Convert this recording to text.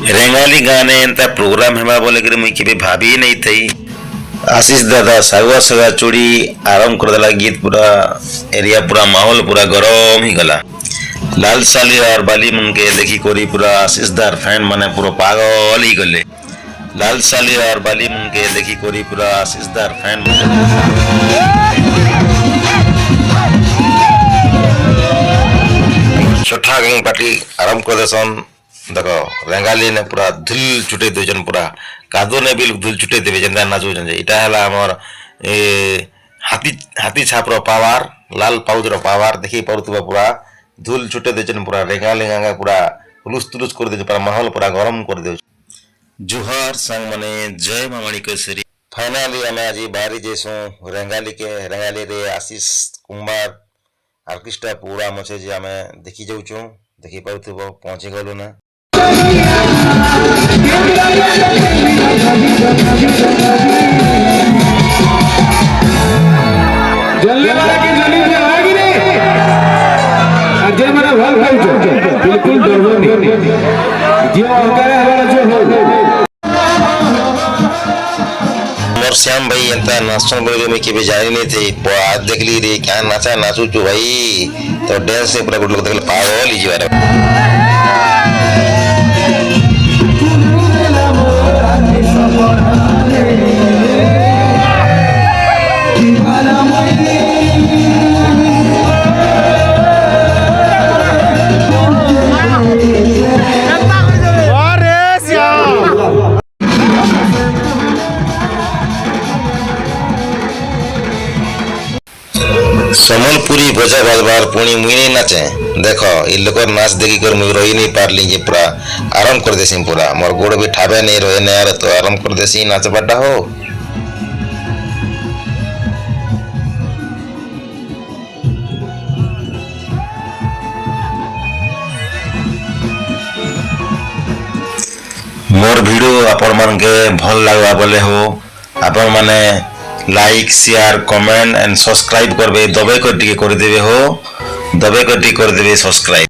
रेंगाली गाँव ने एंता प्रोग्राम हेमा बोले कि मुई केबे भाभी नहीं थई। आशीष दादा सागुआ सगा चूड़ी आरंभ कर देला गीत पूरा एरिया पूरा माहौल पूरा गरम ही गला। लाल साली और बाली मन के देखी कोरी पूरा आशीष दार फैन माने पूरा पागल ही गले। लाल साली और बाली मन के देखी कोरी पूरा आशीष दार फैन छठा गंग पार्टी आरंभ कर देसन। देखो रेंगाली ने पूरा धुल छुटे देजन पूरा कादो ने भी धुल छुटे देवे जेंदा नाचो जंजे इटा हला हमर हाथी हाथी छाप रो पावर लाल पाउज रो पावर देखि पड़तबा पूरा धुल छुटे देजन पूरा रेंगाली गांगा पूरा हुलुस तुलुस कर दे पूरा माहौल पूरा गरम कर दे। जुहार संग मने जय मामणी केसरी। फाइनली हमें आज बारी जेसो रेंगाली के रेंगाली रे आशीष कुमार ऑर्केस्ट्रा पूरा मछे जे हमें देखि जाउछु देखि पाउथबो पहुंची गलो ना। जल्दी वाला की जल्दी से आएगी नहीं अजय मेरा भाग भाई जो बिल्कुल डरो नहीं जो अंकर हमारा जो हो मोर श्याम भाई एंता नाचन बोले में के जानी नहीं थे आज देख ली रे क्या नाचा नाचू जो भाई तो डांस से पूरा गुड लोग देख पागल ही जीवा सम्बलपुरी भोजा बाजबार पुणी मुई नहीं नाचे देखो ये लोग नाच देखी कर मुई रही नहीं पारली जे पूरा आराम कर देसी पूरा मोर गोड़ भी ठाबे नहीं रहे नहीं यार तो आराम कर देसी नाच बड्डा हो। मोर वीडियो आपण मन के भल लागवा बोले हो आपण माने like share comment and subscribe करबे दबे कर टिके कर देबे हो दबे कर टिके कर देबे सब्सक्राइब।